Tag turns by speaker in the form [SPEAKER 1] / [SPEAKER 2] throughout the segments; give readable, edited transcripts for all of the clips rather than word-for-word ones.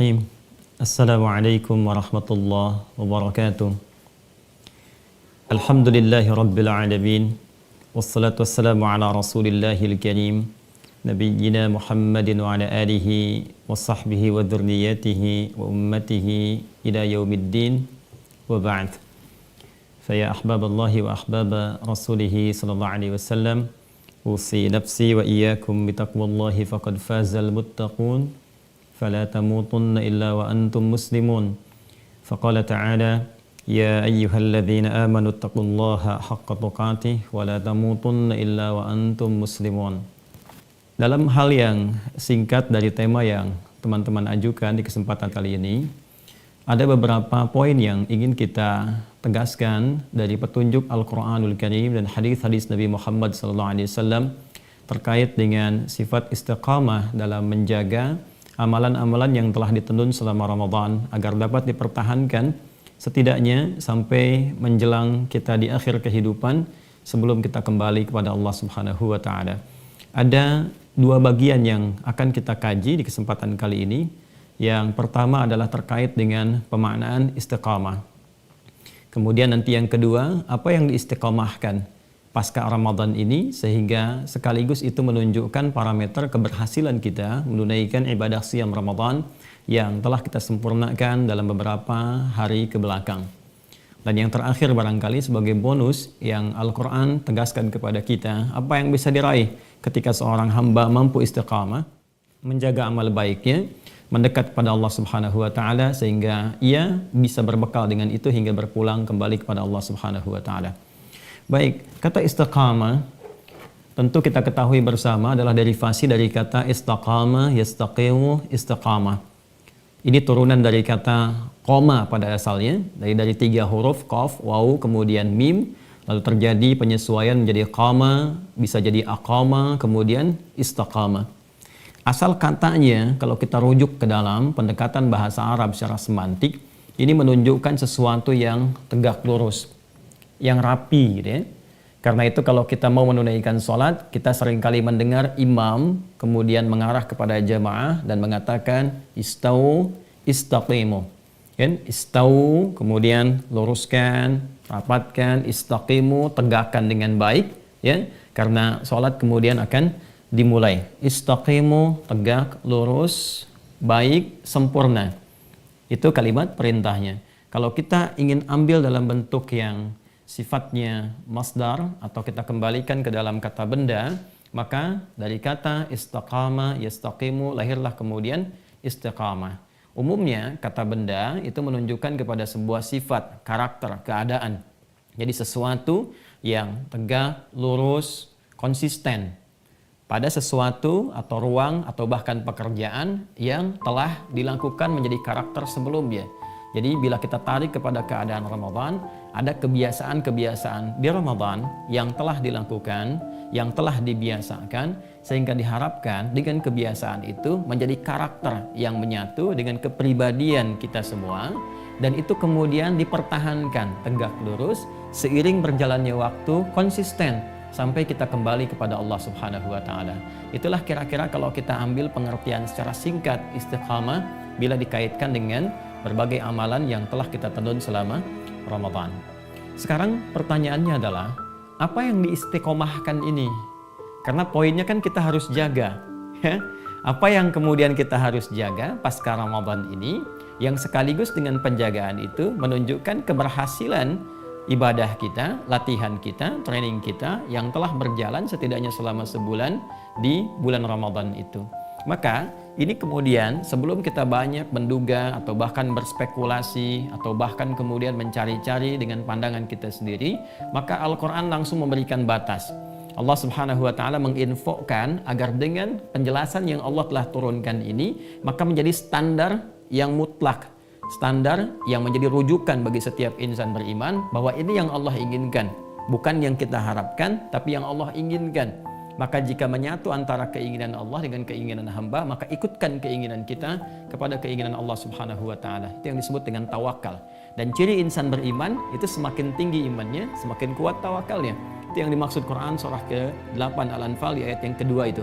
[SPEAKER 1] Bismillahirrahmanirrahim. Assalamualaikum warahmatullahi wabarakatuh. Alhamdulillahi rabbil alamin. Wassalatu wassalamu ala rasulillahil karim. Nabiyyina Muhammadin wa ala alihi wa sahbihi wa dhurriyyatihi wa ummatihi ila yaumiddin wa ba'd. Faya ahbaballahi wa ahbaba rasulihi sallallahu alaihi wasallam. Usi nafsi wa iyyakum bitaqwallahi faqad fazal muttaqun. فلا تموتن إلا وأنتم مسلمون فقال تعالى يا أيها الذين آمنوا اتقوا الله حق تقاته ولا تموتن إلا وأنتم مسلمون. Dalam hal yang singkat dari tema yang teman-teman ajukan di kesempatan kali ini, ada beberapa poin yang ingin kita tegaskan dari petunjuk Al-Quranul Karim dan hadis-hadis Nabi Muhammad SAW terkait dengan sifat istiqamah dalam menjaga amalan-amalan yang telah ditenun selama Ramadan agar dapat dipertahankan setidaknya sampai menjelang kita di akhir kehidupan sebelum kita kembali kepada Allah Subhanahu wa taala. Ada dua bagian yang akan kita kaji di kesempatan kali ini. Yang pertama adalah terkait dengan pemaknaan istiqamah. Kemudian nanti yang kedua, apa yang diistiqamahkan pasca Ramadan ini sehingga sekaligus itu menunjukkan parameter keberhasilan kita menunaikan ibadah siyam Ramadan yang telah kita sempurnakan dalam beberapa hari ke belakang. Dan yang terakhir barangkali sebagai bonus yang Al-Quran tegaskan kepada kita, apa yang bisa diraih ketika seorang hamba mampu istiqamah, menjaga amal baiknya, mendekat kepada Allah Subhanahu wa taala sehingga ia bisa berbekal dengan itu hingga berpulang kembali kepada Allah Subhanahu wa taala. Baik, kata istiqamah tentu kita ketahui bersama adalah derivasi dari kata istaqama, yastaqimu, istiqamah. Ini turunan dari kata qoma pada asalnya, dari tiga huruf qaf, waw, kemudian mim, lalu terjadi penyesuaian menjadi qama, bisa jadi aqama, kemudian istaqama. Asal katanya kalau kita rujuk ke dalam pendekatan bahasa Arab secara semantik, ini menunjukkan sesuatu yang tegak lurus, yang rapi gitu ya. Karena itu kalau kita mau menunaikan sholat, kita seringkali mendengar imam kemudian mengarah kepada jamaah dan mengatakan istau, istaqimu. Kan? Istau, kemudian luruskan, rapatkan, istaqimu, tegakkan dengan baik ya. Karena sholat kemudian akan dimulai. Istaqimu, tegak, lurus, baik, sempurna. Itu kalimat perintahnya. Kalau kita ingin ambil dalam bentuk yang sifatnya masdar atau kita kembalikan ke dalam kata benda, maka dari kata istaqama, yastaqimu lahirlah kemudian istiqamah. Umumnya kata benda itu menunjukkan kepada sebuah sifat, karakter, keadaan. Jadi sesuatu yang tegak, lurus, konsisten pada sesuatu atau ruang atau bahkan pekerjaan yang telah dilakukan menjadi karakter sebelumnya. Jadi bila kita tarik kepada keadaan Ramadan, ada kebiasaan-kebiasaan di Ramadan yang telah dilakukan, yang telah dibiasakan, sehingga diharapkan dengan kebiasaan itu menjadi karakter yang menyatu dengan kepribadian kita semua, dan itu kemudian dipertahankan tegak lurus seiring berjalannya waktu konsisten sampai kita kembali kepada Allah Subhanahu wa taala. Itulah kira-kira kalau kita ambil pengertian secara singkat istiqamah bila dikaitkan dengan berbagai amalan yang telah kita tenun selama Ramadan. Sekarang pertanyaannya adalah, apa yang diistiqomahkan ini? Karena poinnya kan kita harus jaga. Apa yang kemudian kita harus jaga pasca Ramadan ini, yang sekaligus dengan penjagaan itu menunjukkan keberhasilan ibadah kita, latihan kita, training kita yang telah berjalan setidaknya selama sebulan di bulan Ramadan itu. Maka ini kemudian sebelum kita banyak menduga atau bahkan berspekulasi atau bahkan kemudian mencari-cari dengan pandangan kita sendiri, maka Al-Quran langsung memberikan batas. Allah Subhanahu wa taala menginfokan agar dengan penjelasan yang Allah telah turunkan ini, maka menjadi standar yang mutlak, standar yang menjadi rujukan bagi setiap insan beriman bahwa ini yang Allah inginkan, bukan yang kita harapkan tapi yang Allah inginkan. Maka jika menyatu antara keinginan Allah dengan keinginan hamba, maka ikutkan keinginan kita kepada keinginan Allah Subhanahu wa taala. Itu yang disebut dengan tawakal. Dan ciri insan beriman itu semakin tinggi imannya, semakin kuat tawakalnya. Itu yang dimaksud Quran surah ke-8 Al-Anfal di ayat yang kedua itu.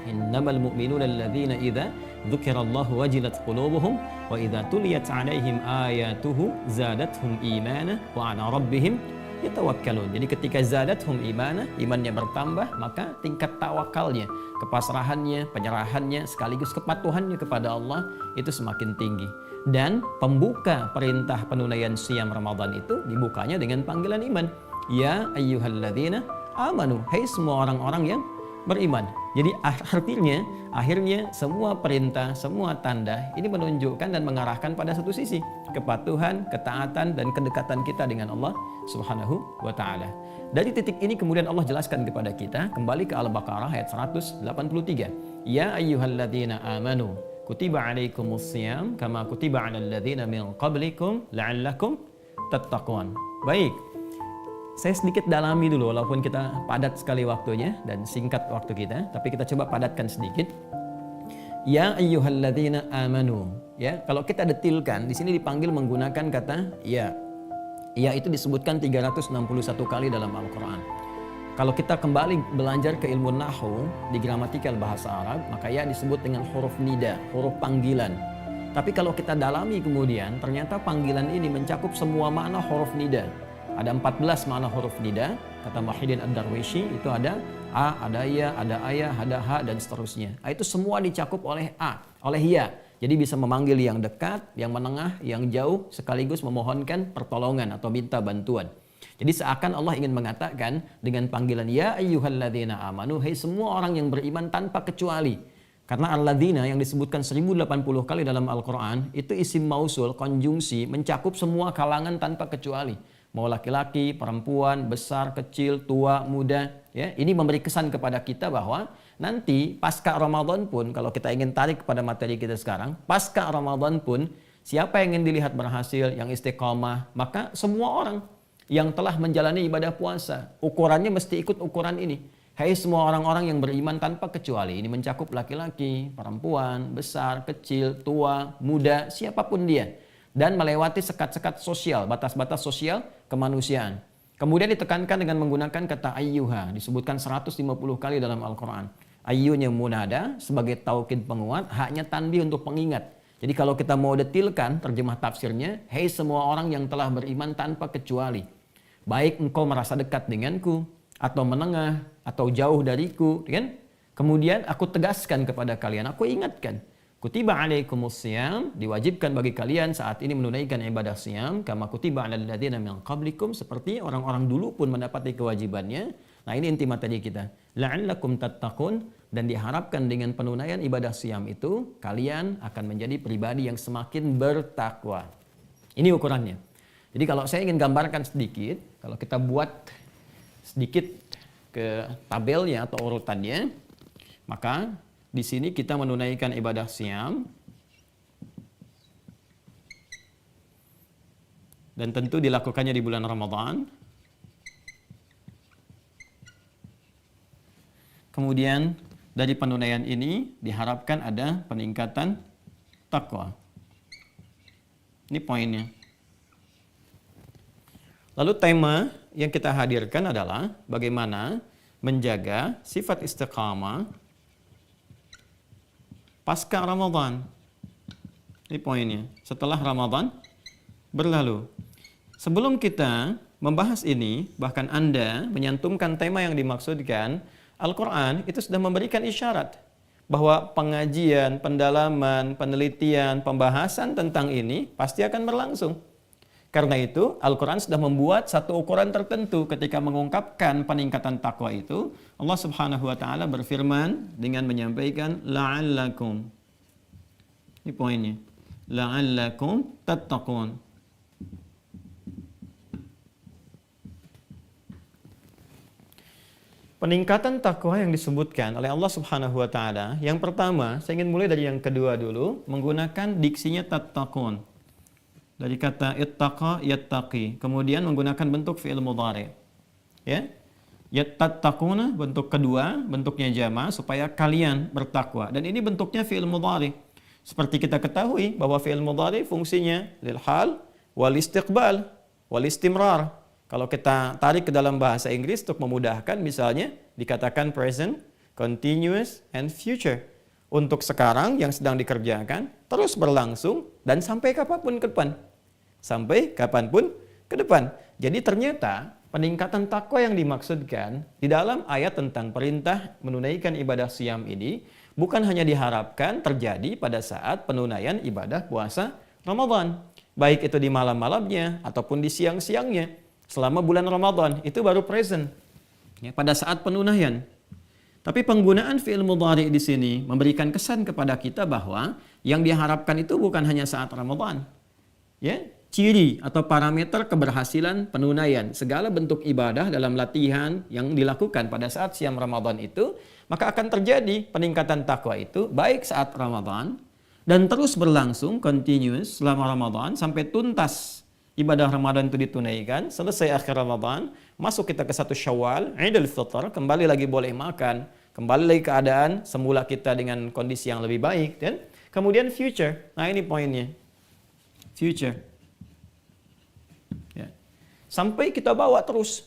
[SPEAKER 1] Innamal mu'minuna alladzina idza dzukirallahu wajilat qulubuhum wa idza tuliyat 'alaihim ayatuhu zadatuhum imana wa 'ala rabbihim yatawakkalun. Jadi ketika zadathum imana, imannya bertambah, maka tingkat tawakalnya, kepasrahannya, penyerahannya, sekaligus kepatuhannya kepada Allah itu semakin tinggi. Dan pembuka perintah penunaian siam Ramadan itu dibukanya dengan panggilan iman. Ya ayyuhalladzina amanu, hai semua orang-orang yang beriman. Jadi akhirnya semua perintah, semua tanda ini menunjukkan dan mengarahkan pada satu sisi, kepatuhan, ketaatan, dan kedekatan kita dengan Allah Subhanahu wa ta'ala. Dari titik ini kemudian Allah jelaskan kepada kita, kembali ke Al-Baqarah ayat 183. Ya ayyuhalladzina amanu, kutiba alaikumusiyam kama kutiba alal ladzina min qablikum la'allakum tattaqun. Baik. Saya sedikit dalami dulu, walaupun kita padat sekali waktunya dan singkat waktu kita, tapi kita coba padatkan sedikit. Ya ayyuhalladzina amanu. Ya, kalau kita detilkan, di sini dipanggil menggunakan kata ya. Ya itu disebutkan 361 kali dalam Al-Quran. Kalau kita kembali belajar ke ilmu nahwu di gramatikal bahasa Arab, maka ya disebut dengan huruf nida, huruf panggilan. Tapi kalau kita dalami kemudian, ternyata panggilan ini mencakup semua makna huruf nida. Ada 14 makna huruf nida, kata Muhyiddin Ad-Darwishi, itu ada a, ada ya, ada ayah, ada ha, dan seterusnya. Itu semua dicakup oleh a, oleh ya. Jadi bisa memanggil yang dekat, yang menengah, yang jauh, sekaligus memohonkan pertolongan atau minta bantuan. Jadi seakan Allah ingin mengatakan dengan panggilan ya ayyuhalladzina amanu, hai semua orang yang beriman tanpa kecuali. Karena alladzina yang disebutkan 1080 kali dalam Al-Quran, itu isim mausul, konjungsi, mencakup semua kalangan tanpa kecuali. Mau laki-laki, perempuan, besar, kecil, tua, muda, ya. Ini memberi kesan kepada kita bahwa nanti pasca Ramadan pun, kalau kita ingin tarik kepada materi kita sekarang, pasca Ramadan pun siapa yang ingin dilihat berhasil, yang istiqomah, maka semua orang yang telah menjalani ibadah puasa, ukurannya mesti ikut ukuran ini. Hai semua orang-orang yang beriman tanpa kecuali. Ini mencakup laki-laki, perempuan, besar, kecil, tua, muda, siapapun dia. Dan melewati sekat-sekat sosial, batas-batas sosial kemanusiaan. Kemudian ditekankan dengan menggunakan kata ayyuha, disebutkan 150 kali dalam Al-Quran. Ayyunya munada sebagai taukid penguat, haknya tanbih untuk pengingat. Jadi kalau kita mau detilkan terjemah tafsirnya, hei semua orang yang telah beriman tanpa kecuali. Baik engkau merasa dekat denganku, atau menengah, atau jauh dariku, kan? Kemudian aku tegaskan kepada kalian, aku ingatkan. Kutiba alaikumus siyam, diwajibkan bagi kalian saat ini menunaikan ibadah siyam kama kutiba alal ladzina min qablikum, seperti orang-orang dulu pun mendapati kewajibannya. Nah, ini inti materi kita. La'allakum tattaqun, dan diharapkan dengan penunaian ibadah siyam itu kalian akan menjadi pribadi yang semakin bertakwa. Ini ukurannya. Jadi kalau saya ingin gambarkan sedikit, kalau kita buat sedikit ke tabelnya atau urutannya, maka di sini kita menunaikan ibadah siyam. Dan tentu dilakukannya di bulan Ramadan. Kemudian dari penunaian ini diharapkan ada peningkatan takwa. Ini poinnya. Lalu tema yang kita hadirkan adalah bagaimana menjaga sifat istiqamah pasca Ramadan. Ini poinnya. Setelah Ramadan berlalu. Sebelum kita membahas ini, bahkan Anda menyantumkan tema yang dimaksudkan, Al-Quran itu sudah memberikan isyarat bahwa pengajian, pendalaman, penelitian, pembahasan tentang ini pasti akan berlangsung. Karena itu, Al-Quran sudah membuat satu ukuran tertentu ketika mengungkapkan peningkatan takwa itu. Allah Subhanahu wa Ta'ala berfirman dengan menyampaikan la'allakum. Ini poinnya. La'allakum tattaqun. Peningkatan takwa yang disebutkan oleh Allah Subhanahu wa Ta'ala, yang pertama, saya ingin mulai dari yang kedua dulu, menggunakan diksinya tattaqun. Dari kata ittaqa yattaqi, kemudian menggunakan bentuk fi'il mudhari. Ya. Yattaquna bentuk kedua, bentuknya jama' supaya kalian bertakwa. Dan ini bentuknya fi'il mudhari. Seperti kita ketahui bahwa fi'il mudhari fungsinya lil hal wal istiqbal wal istimrar. Kalau kita tarik ke dalam bahasa Inggris untuk memudahkan, misalnya dikatakan present, continuous, and future.
[SPEAKER 2] untuk sekarang yang sedang dikerjakan, terus berlangsung, dan sampai kapanpun ke depan. Sampai kapanpun ke depan. Jadi ternyata peningkatan takwa yang dimaksudkan di dalam ayat tentang perintah menunaikan ibadah siam ini bukan hanya diharapkan terjadi pada saat penunaian ibadah puasa Ramadan. Baik itu di malam-malamnya ataupun di siang-siangnya. Selama bulan Ramadan, itu baru present. Ya, pada saat penunaian. Tapi penggunaan fi'il mudhari di sini memberikan kesan kepada kita bahwa yang diharapkan itu bukan hanya saat Ramadan. Ya, ciri atau parameter keberhasilan penunaian segala bentuk ibadah dalam latihan yang dilakukan pada saat siam Ramadan itu, maka akan terjadi peningkatan takwa itu baik saat Ramadan dan terus berlangsung continuous selama Ramadan sampai tuntas ibadah Ramadan itu ditunaikan, selesai akhir Ramadan, masuk kita ke 1 Syawal, Idul Fitr, kembali lagi boleh makan, kembali lagi keadaan semula kita dengan kondisi yang lebih baik, dan kemudian future. Nah, ini poinnya. Future. Ya. Sampai kita bawa terus.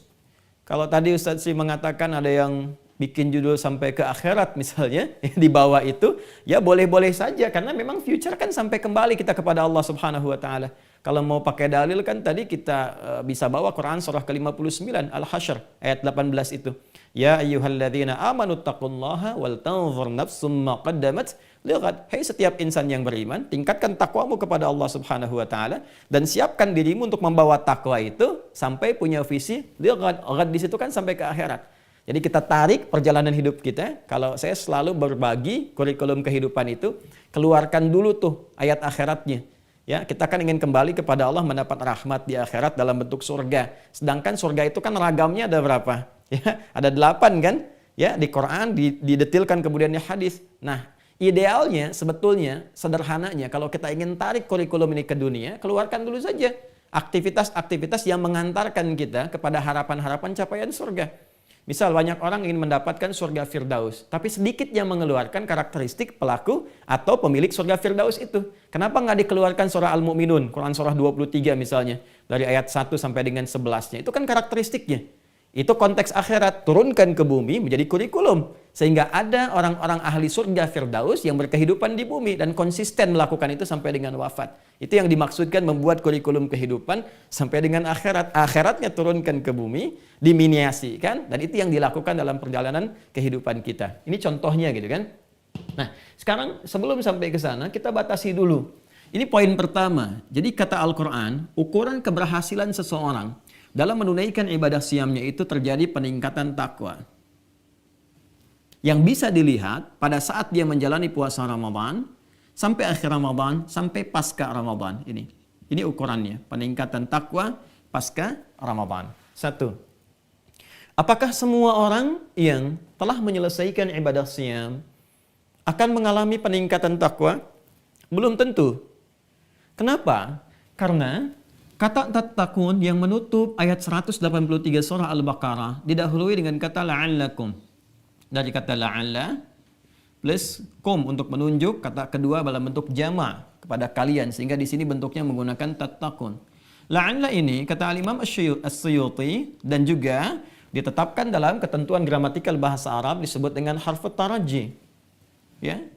[SPEAKER 2] Kalau tadi Ustaz Sri mengatakan ada yang bikin judul sampai ke akhirat misalnya, di bawah itu, ya boleh-boleh saja, karena memang future kan sampai kembali kita kepada Allah Subhanahu wa Ta'ala. Kalau mau pakai dalil kan tadi kita bisa bawa Quran surah ke-59 Al-Hasyr ayat 18 itu. Ya ayyuhalladzina amanu taqullaha wal tanzur nafsum ma qaddamat lighad. Hai setiap insan yang beriman, tingkatkan takwamu kepada Allah Subhanahu wa Ta'ala dan siapkan dirimu untuk membawa takwa itu sampai punya visi lighad. Ghad di situ kan sampai ke akhirat. Jadi kita tarik perjalanan hidup kita. Kalau saya selalu berbagi kurikulum kehidupan itu, keluarkan dulu tuh ayat akhiratnya. Ya, kita kan ingin kembali kepada Allah mendapat rahmat di akhirat dalam bentuk surga. Sedangkan surga itu kan ragamnya ada berapa? Ya, ada 8 kan? Ya, di Quran didetilkan kemudian di hadis. Nah, idealnya sebetulnya sederhananya kalau kita ingin tarik kurikulum ini ke dunia, keluarkan dulu saja aktivitas-aktivitas yang mengantarkan kita kepada harapan-harapan capaian surga. Misal banyak orang ingin mendapatkan surga Firdaus, tapi sedikit yang mengeluarkan karakteristik pelaku atau pemilik surga Firdaus itu. Kenapa nggak dikeluarkan surah Al-Mu'minun, Quran surah 23 misalnya, dari ayat 1 sampai dengan 11-nya. Itu kan karakteristiknya. Itu konteks akhirat, turunkan ke bumi menjadi kurikulum. Sehingga ada orang-orang ahli surga Firdaus yang berkehidupan di bumi dan konsisten melakukan itu sampai dengan wafat. Itu yang dimaksudkan membuat kurikulum kehidupan sampai dengan akhirat. Akhiratnya turunkan ke bumi, diminiasikan, dan itu yang dilakukan dalam perjalanan kehidupan kita. Ini contohnya gitu kan. Nah, sekarang sebelum sampai ke sana, kita batasi dulu. Ini poin pertama. Jadi kata Al-Quran, ukuran keberhasilan seseorang dalam menunaikan ibadah siamnya itu terjadi peningkatan takwa. Yang bisa dilihat pada saat dia menjalani puasa Ramadan, sampai akhir Ramadan, sampai pasca Ramadan. Ini ukurannya, peningkatan takwa pasca Ramadan. 1. Apakah semua orang yang telah menyelesaikan ibadah siam akan mengalami peningkatan takwa? Belum tentu. Kenapa? Karena kata tattaqun yang menutup ayat 183 surah Al-Baqarah didahului dengan kata la'allakum. Dari kata la'alla plus kum untuk menunjuk, kata kedua dalam bentuk jama' kepada kalian, sehingga di sini bentuknya menggunakan tattaqun. La'alla ini kata Al-Imam As-Suyuti dan juga ditetapkan dalam ketentuan gramatikal bahasa Arab disebut dengan harfut taraji. Ya.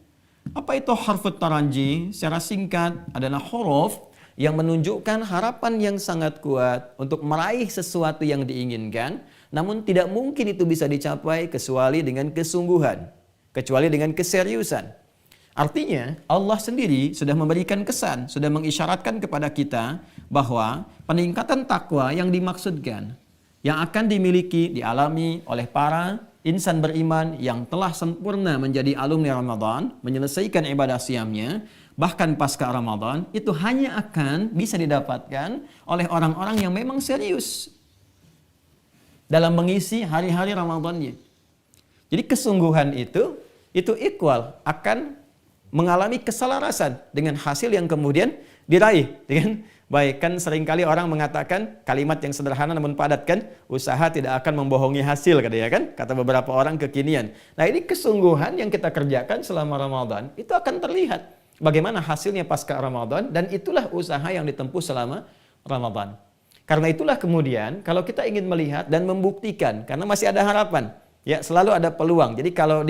[SPEAKER 2] Apa itu harfut taraji? Secara singkat adalah huruf yang menunjukkan harapan yang sangat kuat untuk meraih sesuatu yang diinginkan, namun tidak mungkin itu bisa dicapai kecuali dengan kesungguhan, kecuali dengan keseriusan. Artinya Allah sendiri sudah memberikan kesan, sudah mengisyaratkan kepada kita bahwa peningkatan takwa yang dimaksudkan, yang akan dimiliki, dialami oleh para insan beriman yang telah sempurna menjadi alumni Ramadan, menyelesaikan ibadah siamnya, bahkan pasca Ramadan, itu hanya akan bisa didapatkan oleh orang-orang yang memang serius dalam mengisi hari-hari Ramadannya. Jadi kesungguhan itu equal akan mengalami keselarasan dengan hasil yang kemudian diraih dengan baik. Kan seringkali orang mengatakan kalimat yang sederhana namun padat kan, usaha tidak akan membohongi hasil katanya kan, kata beberapa orang kekinian. Nah, ini kesungguhan yang kita kerjakan selama Ramadan itu akan terlihat bagaimana hasilnya pasca Ramadan, dan itulah usaha yang ditempuh selama Ramadan. Karena itulah kemudian kalau kita ingin melihat dan membuktikan, karena masih ada harapan, ya selalu ada peluang. Jadi kalau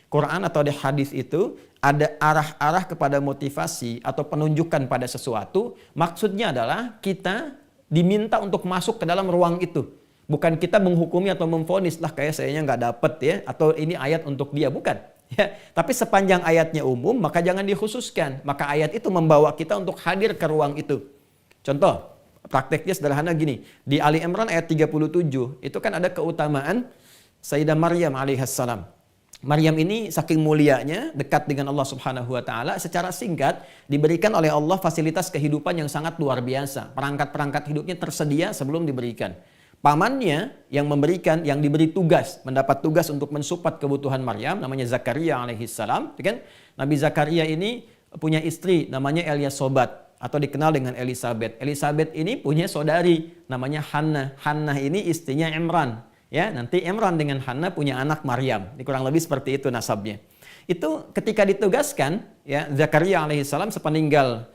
[SPEAKER 2] Quran atau di hadis itu ada arah-arah kepada motivasi atau penunjukan pada sesuatu, maksudnya adalah kita diminta untuk masuk ke dalam ruang itu. Bukan kita menghukumi atau memvonis, lah kayak sayanya nggak dapet ya, atau ini ayat untuk dia, bukan. Ya, tapi sepanjang ayatnya umum, maka jangan dikhususkan. Maka ayat itu membawa kita untuk hadir ke ruang itu. Contoh, prakteknya sederhana gini. Di Ali Imran ayat 37, itu kan ada keutamaan Sayyidah Maryam alaihissalam. Maryam ini saking mulianya, dekat dengan Allah Subhanahu wa taala, secara singkat diberikan oleh Allah fasilitas kehidupan yang sangat luar biasa. Perangkat-perangkat hidupnya tersedia sebelum diberikan. Pamannya yang memberikan, yang diberi tugas, mendapat tugas untuk mensupport kebutuhan Maryam, namanya Zakaria alaihissalam, kan? Nabi Zakaria ini punya istri namanya Elyasobat atau dikenal dengan Elizabeth. Elizabeth ini punya saudari namanya Hannah. Hannah ini istrinya Imran. Ya, nanti Imran dengan Hannah punya anak Maryam. Ini kurang lebih seperti itu nasabnya. Itu ketika ditugaskan, ya, Zakaria alaihissalam sepeninggal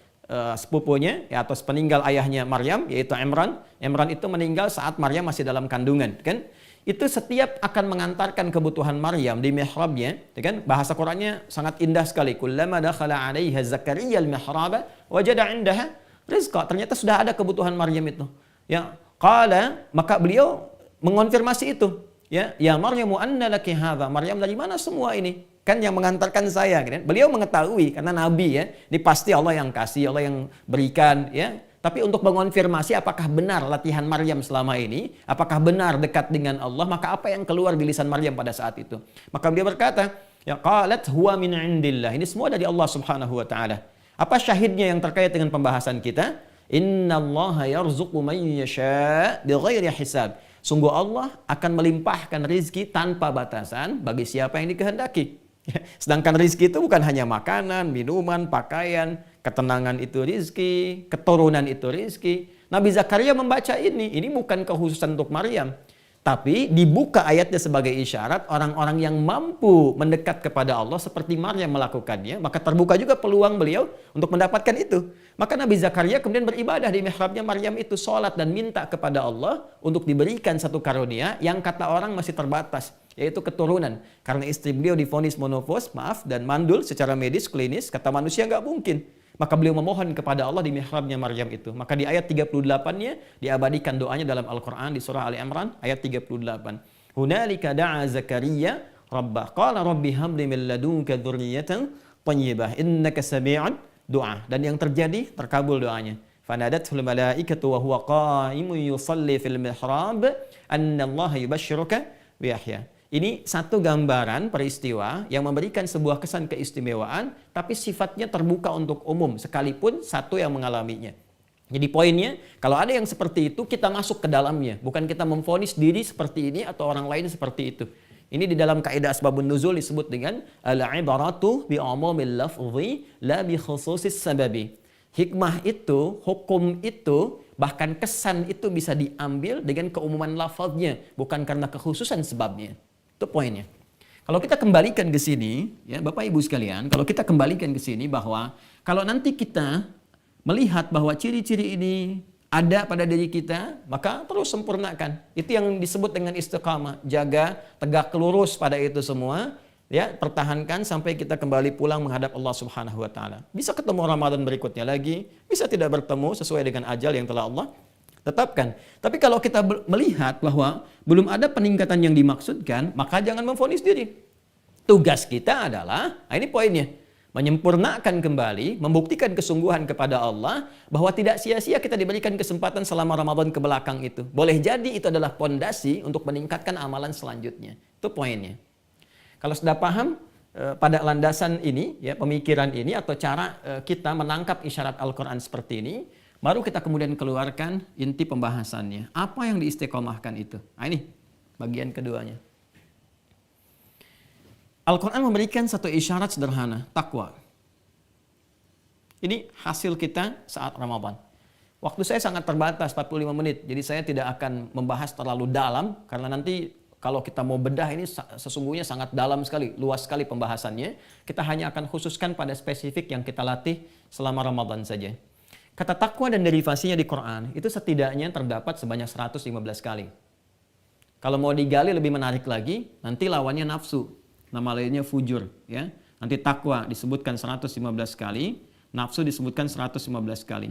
[SPEAKER 2] sepupunya, ya, atau sepeninggal ayahnya Maryam, yaitu Imran. Imran itu meninggal saat Maryam masih dalam kandungan, kan? Itu setiap akan mengantarkan kebutuhan Maryam di mihrabnya, kan? Bahasa Qur'annya sangat indah sekali. Kullama dakhala 'alaiha Zakaria al-mihraba wajada 'indaha rizqa. Ternyata sudah ada kebutuhan Maryam itu. Ya, qala, maka beliau mengonfirmasi itu, ya Maryamu anna laki hadza, Maryam dari mana semua ini? Kan yang mengantarkan saya, kan? Beliau mengetahui karena nabi, ya, ini pasti Allah yang kasih, Allah yang berikan, ya. Tapi untuk mengonfirmasi apakah benar latihan Maryam selama ini, apakah benar dekat dengan Allah, maka apa yang keluar di lisan Maryam pada saat itu? Maka beliau berkata, ya qalat huwa min indillah. Ini semua dari Allah Subhanahu wa taala. Apa syahidnya yang terkait dengan pembahasan kita? Innallaha yarzuqu man yasha' bighairi hisab. Sungguh Allah akan melimpahkan rizki tanpa batasan bagi siapa yang dikehendaki. Sedangkan rizki itu bukan hanya makanan, minuman, pakaian, ketenangan itu rizki, keturunan itu rizki. Nabi Zakaria membaca ini bukan kekhususan untuk Maryam. Tapi dibuka ayatnya sebagai isyarat orang-orang yang mampu mendekat kepada Allah seperti Maryam melakukannya, maka terbuka juga peluang beliau untuk mendapatkan itu. Maka Nabi Zakaria kemudian beribadah di mihrabnya Maryam itu, sholat dan minta kepada Allah untuk diberikan satu karunia yang kata orang masih terbatas, yaitu keturunan. Karena istri beliau divonis monofos, dan mandul secara medis, klinis, kata manusia nggak mungkin. Maka beliau memohon kepada Allah di mihrabnya Maryam itu. Maka di ayat 38-nya diabadikan doanya dalam Al-Quran di surah Ali Imran ayat 38. Hunalika da'a Zakaria rabbah qala rabbi habli min ladunka dzurriyyatan thayyibah innaka sami'ud du'a. Dan yang terjadi, terkabul doanya. Fanadatul malaikatu wa huwa qa'imun yusalli fil mihrab anna Allah yubashshiruka bi Yahya. Ini satu gambaran peristiwa yang memberikan sebuah kesan keistimewaan, tapi sifatnya terbuka untuk umum, sekalipun satu yang mengalaminya. Jadi poinnya, kalau ada yang seperti itu, kita masuk ke dalamnya. Bukan kita memvonis diri seperti ini atau orang lain seperti itu. Ini di dalam kaidah asbabun nuzul disebut dengan al-ibaratu bi'umumil lafzi la bi khususis sababi. Hikmah itu, hukum itu, bahkan kesan itu bisa diambil dengan keumuman lafaznya, bukan karena kekhususan sebabnya. Itu poinnya. Kalau kita kembalikan ke sini, ya Bapak Ibu sekalian, kalau kita kembalikan ke sini bahwa kalau nanti kita melihat bahwa ciri-ciri ini ada pada diri kita, maka terus sempurnakan. Itu yang disebut dengan istiqamah, jaga tegak lurus pada itu semua, ya, pertahankan sampai kita kembali pulang menghadap Allah Subhanahu wa taala. Bisa ketemu Ramadan berikutnya lagi, bisa tidak bertemu sesuai dengan ajal yang telah Allah tetapkan. Tapi kalau kita melihat bahwa belum ada peningkatan yang dimaksudkan, maka jangan memvonis diri. Tugas kita adalah, ini poinnya, menyempurnakan kembali, membuktikan kesungguhan kepada Allah bahwa tidak sia-sia kita diberikan kesempatan selama Ramadan ke belakang itu. Boleh jadi itu adalah pondasi untuk meningkatkan amalan selanjutnya. Itu poinnya. Kalau sudah paham pada landasan ini, ya, pemikiran ini atau cara kita menangkap isyarat Al-Quran seperti ini, baru kita kemudian keluarkan inti pembahasannya. Apa yang diistiqomahkan itu? Nah, ini bagian keduanya. Al-Quran memberikan satu isyarat sederhana, takwa. Ini hasil kita saat Ramadan. Waktu saya sangat terbatas, 45 menit. Jadi saya tidak akan membahas terlalu dalam, karena nanti kalau kita mau bedah ini sesungguhnya sangat dalam sekali, luas sekali pembahasannya. Kita hanya akan khususkan pada spesifik yang kita latih selama Ramadan saja. Kata takwa dan derivasinya di Quran itu setidaknya terdapat sebanyak 115 kali. Kalau mau digali lebih menarik lagi, nanti lawannya nafsu. nama lainnya fujur, ya. Nanti takwa disebutkan 115 kali, nafsu disebutkan 115 kali.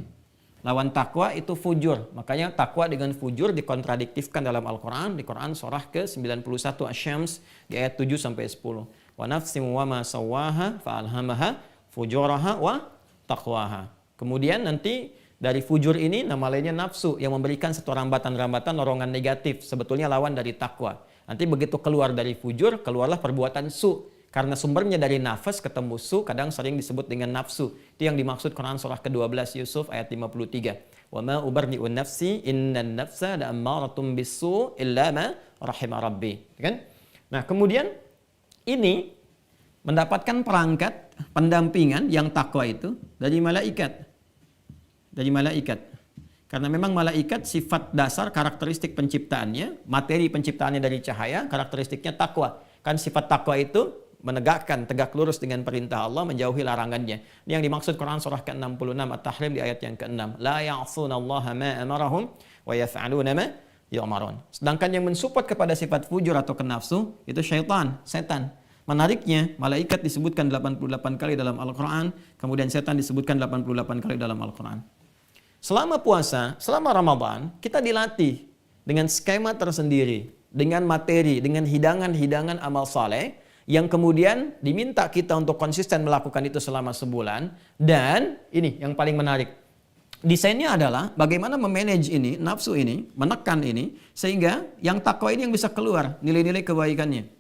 [SPEAKER 2] Lawan takwa itu fujur. Makanya takwa dengan fujur dikontradiktifkan dalam Al-Quran. Di Quran surah ke-91 Asy-Syams di ayat 7 sampai 10. Wa nafsim wa ma sawwaha fa'alhamaha fujuraha wa taqwaha. Kemudian nanti dari fujur ini nama lainnya nafsu yang memberikan satu rambatan-rambatan dorongan negatif. Sebetulnya lawan dari takwa. Nanti begitu keluar dari fujur, keluarlah perbuatan su. Karena sumbernya dari nafas ketemu su, kadang sering disebut dengan nafsu. Itu yang dimaksud Quran surah ke-12 Yusuf ayat 53. Wa ma ubarri'un nafsi innan nafsa la'ammaratun bisu illa ma rahima rabbi. Kan? Nah, kemudian ini mendapatkan perangkat pendampingan yang takwa itu dari malaikat. Dari malaikat. Karena memang malaikat sifat dasar karakteristik penciptaannya, materi penciptaannya dari cahaya, karakteristiknya takwa. Kan sifat takwa itu menegakkan, tegak lurus dengan perintah Allah, menjauhi larangannya. Ini yang dimaksud Quran surah ke-66 At-Tahrim di ayat yang ke-6. La ya'sunallaha ma amarahum wa yaf'aluna ma yu'marun. Sedangkan yang mensupport kepada sifat fujur atau kenafsu itu syaitan, setan. Menariknya, malaikat disebutkan 88 kali dalam Al-Quran, kemudian setan disebutkan 88 kali dalam Al-Quran. Selama puasa, selama Ramadan, kita dilatih dengan skema tersendiri, dengan materi, dengan hidangan-hidangan amal saleh, yang kemudian diminta kita untuk konsisten melakukan itu selama sebulan. Dan ini yang paling menarik. Desainnya adalah bagaimana memanage ini, nafsu ini, menekan ini, sehingga yang takwa ini yang bisa keluar, nilai-nilai kebaikannya.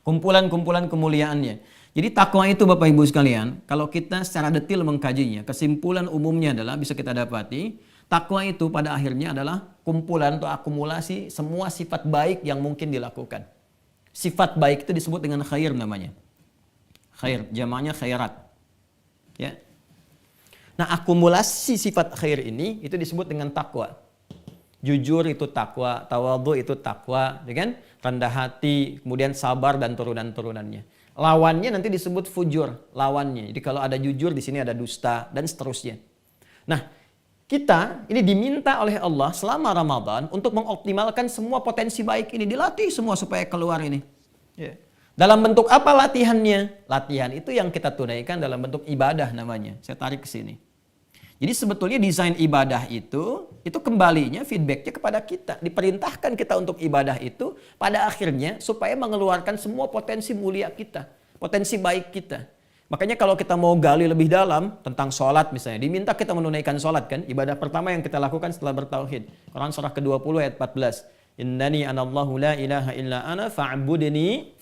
[SPEAKER 2] Kumpulan-kumpulan kemuliaannya. Jadi takwa itu Bapak Ibu sekalian, kalau kita secara detail mengkajinya, kesimpulan umumnya adalah bisa kita dapati, takwa itu pada akhirnya adalah kumpulan atau akumulasi semua sifat baik yang mungkin dilakukan. Sifat baik itu disebut dengan khair namanya. Khair, jamaknya khairat. Ya. Nah, akumulasi sifat khair ini itu disebut dengan takwa. Jujur itu takwa, tawadhu itu takwa, ya kan? Rendah hati, kemudian sabar dan turunan-turunannya. Lawannya nanti disebut fujur, lawannya. Jadi kalau ada jujur di sini ada dusta dan seterusnya. Nah, kita ini diminta oleh Allah selama Ramadan untuk mengoptimalkan semua potensi baik ini, dilatih semua supaya keluar ini. Ya. Dalam bentuk apa latihannya? Latihan itu yang kita tunaikan dalam bentuk ibadah namanya. Saya tarik ke sini. Jadi sebetulnya desain ibadah itu kembalinya feedbacknya kepada kita. Diperintahkan kita untuk ibadah itu pada akhirnya supaya mengeluarkan semua potensi mulia kita, potensi baik kita. Makanya kalau kita mau gali lebih dalam tentang sholat misalnya, diminta kita menunaikan sholat kan, ibadah pertama yang kita lakukan setelah bertauhid. Quran surah ke-20 ayat 14. Innani anallahu la ilaha illa ana fa'budni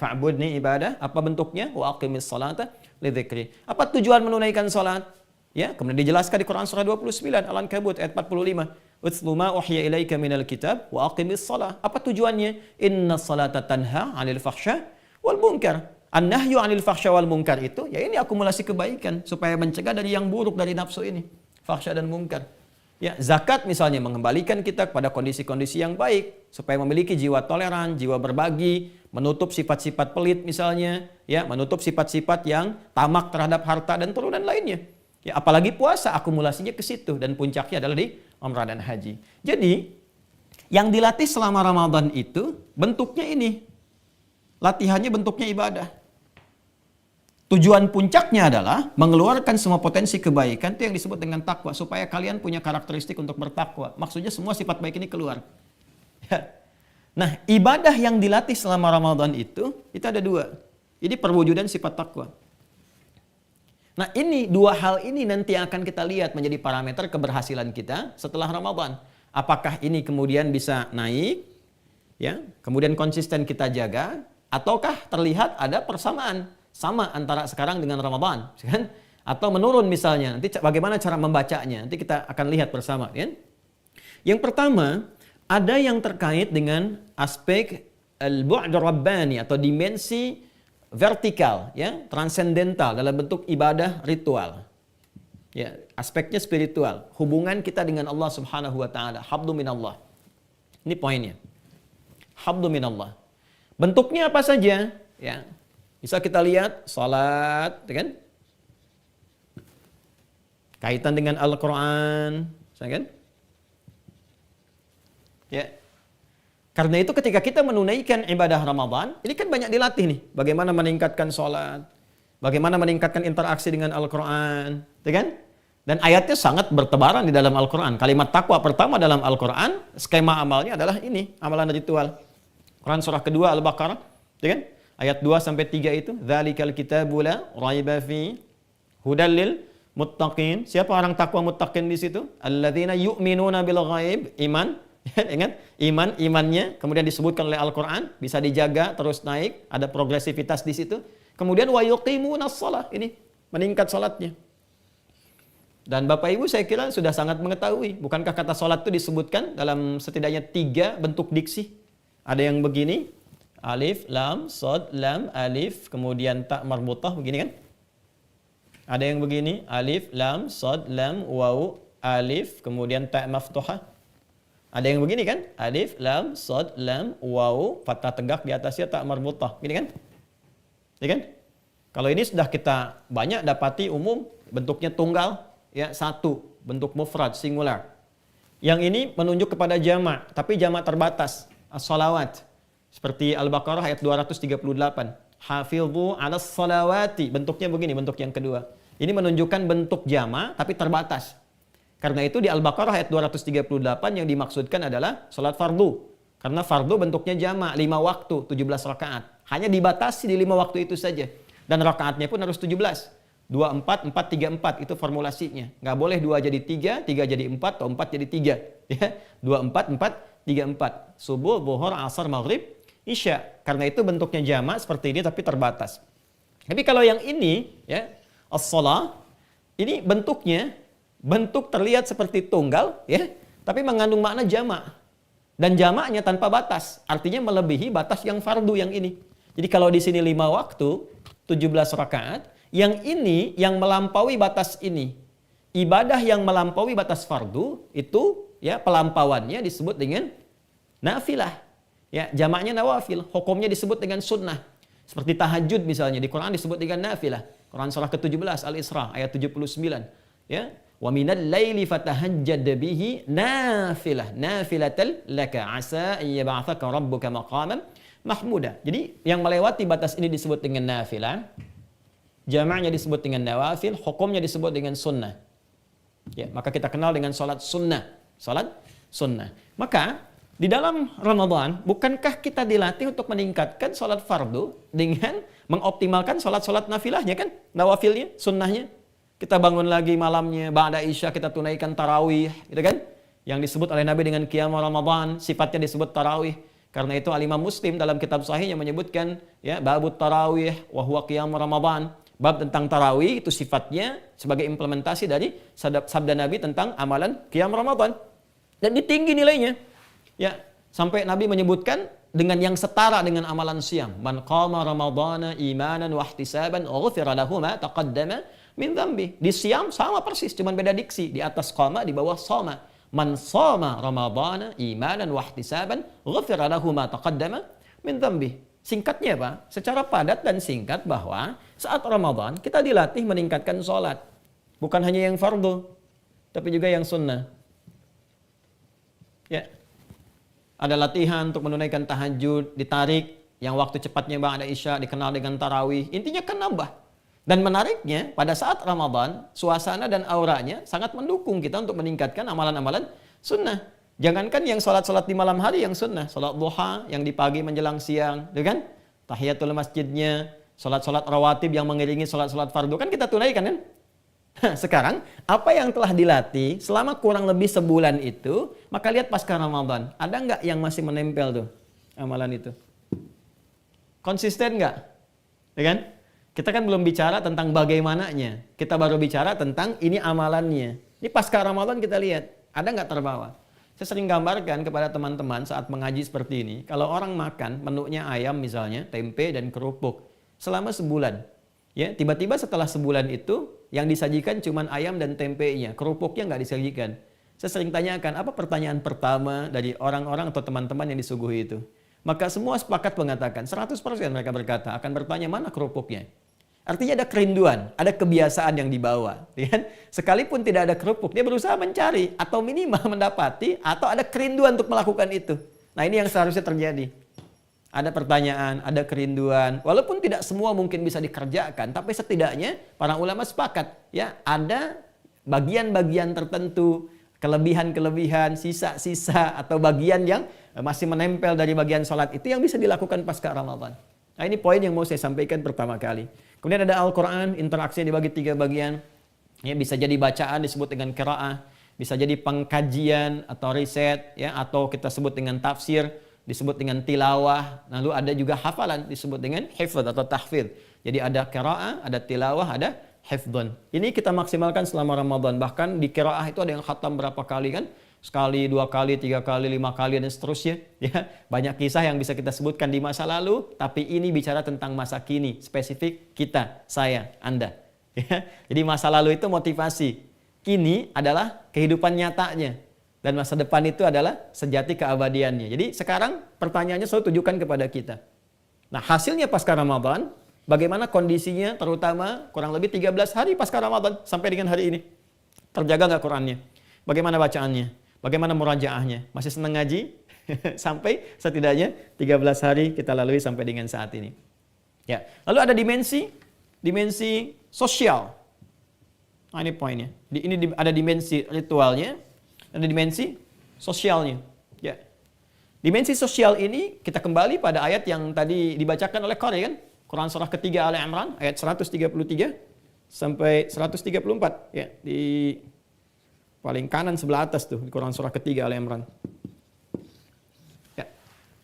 [SPEAKER 2] ibadah. Apa bentuknya? Wa aqimis salata li dzikri. Apa tujuan menunaikan sholat? Ya, kemudian dijelaskan di Quran surah 29 Al-Ankabut ayat 45. Utslu ma uhiya ilaika minal kitab wa aqimis shalah. Apa tujuannya? Innas salata tanha 'anil fahsya wal munkar. An-nahyu 'anil fahsya wal munkar itu ya ini akumulasi kebaikan supaya mencegah dari yang buruk dari nafsu ini, fahsya dan munkar. Ya, zakat misalnya mengembalikan kita kepada kondisi-kondisi yang baik supaya memiliki jiwa toleran, jiwa berbagi, menutup sifat-sifat pelit misalnya, ya, menutup sifat-sifat yang tamak terhadap harta dan turunan lainnya. Ya, apalagi puasa akumulasinya ke situ dan puncaknya adalah di umrah dan haji. Jadi, yang dilatih selama Ramadan itu bentuknya ini. Latihannya bentuknya ibadah. Tujuan puncaknya adalah mengeluarkan semua potensi kebaikan itu yang disebut dengan takwa supaya kalian punya karakteristik untuk bertakwa. Maksudnya semua sifat baik ini keluar. Ya. Nah, ibadah yang dilatih selama Ramadan itu ada dua. Ini perwujudan sifat takwa. Nah, ini dua hal ini nanti akan kita lihat menjadi parameter keberhasilan kita setelah Ramadan. Apakah ini kemudian bisa naik, ya, kemudian konsisten kita jaga, ataukah terlihat ada persamaan sama antara sekarang dengan Ramadan, kan? Atau menurun misalnya. Nanti bagaimana cara membacanya? Nanti kita akan lihat bersama, kan? Yang pertama, ada yang terkait dengan aspek al-bu'd rabbani atau dimensi vertikal, ya, transendental dalam bentuk ibadah ritual. Ya, aspeknya spiritual, hubungan kita dengan Allah Subhanahu wa taala, hablu minallah. Ini poinnya. Hablu minallah. Bentuknya apa saja? Ya. Bisa kita lihat salat, kan? Kaitan dengan Al-Qur'an, kan? Ya. Karena itu ketika kita menunaikan ibadah Ramadan, ini kan banyak dilatih nih. Bagaimana meningkatkan sholat, bagaimana meningkatkan interaksi dengan Al-Quran, ya kan? Dan ayatnya sangat bertebaran di dalam Al-Quran. Kalimat takwa pertama dalam Al-Quran, skema amalnya adalah ini, amalan ritual. Quran surah kedua Al-Baqarah, ya kan? Ayat 2-3 itu, Dzalikal kitabu la raiba fi hudal lil muttaqin. Siapa orang takwa muttaqin di situ? Alladzina yu'minuna bil ghaib, iman. Ingat, imannya kemudian disebutkan oleh Al-Quran, bisa dijaga terus naik, ada progresivitas di situ. Kemudian wa yuqimunas shalah, ini meningkat salatnya. Dan Bapak Ibu saya kira sudah sangat mengetahui, bukankah kata salat itu disebutkan dalam setidaknya 3 bentuk diksi? Ada yang begini, alif, lam, shad, lam, alif, kemudian ta marbutah, begini kan? Ada yang begini, alif, lam, shad, lam, waw, alif, kemudian ta maftuhah. Ada yang begini kan? Alif, lam, shad, lam, waw, fathah tegak di atasnya ta marbutah. Gini kan? Ya kan? Kalau ini sudah kita banyak dapati umum, bentuknya tunggal, ya satu, bentuk mufrad, singular. Yang ini menunjuk kepada jamak, tapi jamak terbatas, as-salawat. Seperti Al-Baqarah ayat 238. Hafidhu 'alas salawati, bentuknya begini, bentuk yang kedua. Ini menunjukkan bentuk jamak tapi terbatas. Karena itu di Al-Baqarah ayat 238 yang dimaksudkan adalah salat fardu. Karena fardu bentuknya jamak, 5 waktu, 17 rakaat. Hanya dibatasi di 5 waktu itu saja. Dan rakaatnya pun harus 17. 2, 4, 4, 3, 4. Itu formulasinya. Nggak boleh 2 jadi 3, 3 jadi 4, atau 4 jadi 3. Ya. 2, 4, 4, 3, 4. Subuh, zuhur, asar, maghrib, isya. Karena itu bentuknya jamak seperti ini tapi terbatas. Tapi kalau yang ini, ya, as-shalah, ini bentuk terlihat seperti tunggal, ya, tapi mengandung makna jamak. Dan jamaknya tanpa batas, artinya melebihi batas yang fardu yang ini. Jadi kalau di sini 5 waktu, 17 rakaat, yang ini yang melampaui batas ini. Ibadah yang melampaui batas fardu itu, ya, pelampauannya disebut dengan nafilah. Ya, jamaknya nawafil, hukumnya disebut dengan sunnah. Seperti tahajud misalnya, di Quran disebut dengan nafilah. Quran surah ke-17 Al-Isra ayat 79. Ya, wa minal laili fatahajjad bihi nafilatan laka asa an yab'atsaka rabbuka maqaman mahmuda. Jadi yang melewati batas ini disebut dengan nafilah, jamaknya disebut dengan nawafil, hukumnya disebut dengan sunnah. Ya, maka kita kenal dengan salat sunnah. Salat sunnah. Maka di dalam Ramadan, bukankah kita dilatih untuk meningkatkan salat fardu dengan mengoptimalkan salat-salat nafilahnya kan? Nawafilnya, sunnahnya. Kita bangun lagi malamnya, ba'da isya kita tunaikan tarawih, gitu kan? Yang disebut oleh Nabi dengan qiyam Ramadan, sifatnya disebut tarawih. Karena itu Al-Imam Muslim dalam kitab sahihnya menyebutkan, ya, babut tarawih wa huwa qiyam Ramadan. Bab tentang tarawih itu sifatnya sebagai implementasi dari sabda Nabi tentang amalan qiyam Ramadan. Dan tinggi nilainya. Ya, sampai Nabi menyebutkan dengan yang setara dengan amalan siam. Man qama Ramadhana imanan wa ihtisaban ghufira lahu ma taqaddama min dzambi. Di siam sama persis, cuman beda diksi. Di atas qama, di bawah shoma. Man shoma Ramadhana imanan wa ihtisaban ghufira lahu ma taqaddama min dzambi. Singkatnya Pak, secara padat dan singkat bahwa saat Ramadan kita dilatih meningkatkan sholat. Bukan hanya yang fardu, tapi juga yang sunnah. Ya. Ada latihan untuk menunaikan tahajud, ditarik, yang waktu cepatnya ba'da isya dikenal dengan tarawih. Intinya kan nambah. Dan menariknya, pada saat Ramadan, suasana dan auranya sangat mendukung kita untuk meningkatkan amalan-amalan sunnah. Jangankan yang sholat-sholat di malam hari yang sunnah, sholat duha yang di pagi menjelang siang, kan? Tahiyatul masjidnya, sholat-sholat rawatib yang mengiringi sholat-sholat fardu, kan kita tunaikan kan? Sekarang, apa yang telah dilatih selama kurang lebih sebulan itu, maka lihat pasca Ramadan, ada nggak yang masih menempel tuh amalan itu? Konsisten nggak? Ya kan? Kita kan belum bicara tentang bagaimananya, kita baru bicara tentang ini amalannya. Ini pasca Ramadan kita lihat, ada nggak terbawa? Saya sering gambarkan kepada teman-teman saat mengaji seperti ini, kalau orang makan menunya ayam misalnya, tempe dan kerupuk selama sebulan, ya tiba-tiba setelah sebulan itu yang disajikan cuma ayam dan tempenya, kerupuknya nggak disajikan. Saya sering tanyakan, apa pertanyaan pertama dari orang-orang atau teman-teman yang disuguhi itu? Maka semua sepakat mengatakan, 100% mereka berkata akan bertanya mana kerupuknya. Artinya ada kerinduan, ada kebiasaan yang dibawa. Ya? Sekalipun tidak ada kerupuk, dia berusaha mencari atau minimal mendapati atau ada kerinduan untuk melakukan itu. Nah ini yang seharusnya terjadi. Ada pertanyaan, ada kerinduan. Walaupun tidak semua mungkin bisa dikerjakan, tapi setidaknya para ulama sepakat. Ya, ada bagian-bagian tertentu, kelebihan-kelebihan, sisa-sisa, atau bagian yang masih menempel dari bagian sholat itu yang bisa dilakukan pasca Ramadan. Nah ini poin yang mau saya sampaikan pertama kali. Kemudian ada Al-Quran, interaksinya dibagi 3 bagian. Ya, bisa jadi bacaan disebut dengan qiraah, bisa jadi pengkajian atau riset, ya, atau kita sebut dengan tafsir, disebut dengan tilawah. Lalu ada juga hafalan disebut dengan hifdz atau tahfidz. Jadi ada qiraah, ada tilawah, ada hifdzun. Ini kita maksimalkan selama Ramadan. Bahkan di qiraah itu ada yang khatam berapa kali kan? Sekali, 2 kali, 3 kali, 5 kali dan seterusnya. Ya, banyak kisah yang bisa kita sebutkan di masa lalu, tapi ini bicara tentang masa kini, spesifik kita, saya, Anda. Ya, jadi masa lalu itu motivasi. Kini adalah kehidupan nyatanya. Dan masa depan itu adalah sejati keabadiannya. Jadi sekarang pertanyaannya selalu tujukan kepada kita. Nah hasilnya pasca Ramadan, bagaimana kondisinya terutama kurang lebih 13 hari pasca Ramadan sampai dengan hari ini. Terjaga nggak Qurannya? Bagaimana bacaannya? Bagaimana murajaahnya? Masih senang ngaji? Sampai setidaknya 13 hari kita lalui sampai dengan saat ini. Ya. Lalu ada dimensi sosial. Nah ini poinnya. Ini ada dimensi ritualnya, ada dimensi sosialnya. Ya. Dimensi sosial ini kita kembali pada ayat yang tadi dibacakan oleh Qari kan? Quran surah ketiga Ali Imran ayat 133 sampai 134 ya, di paling kanan sebelah atas tuh di Quran surah ketiga Ali Imran. Ya.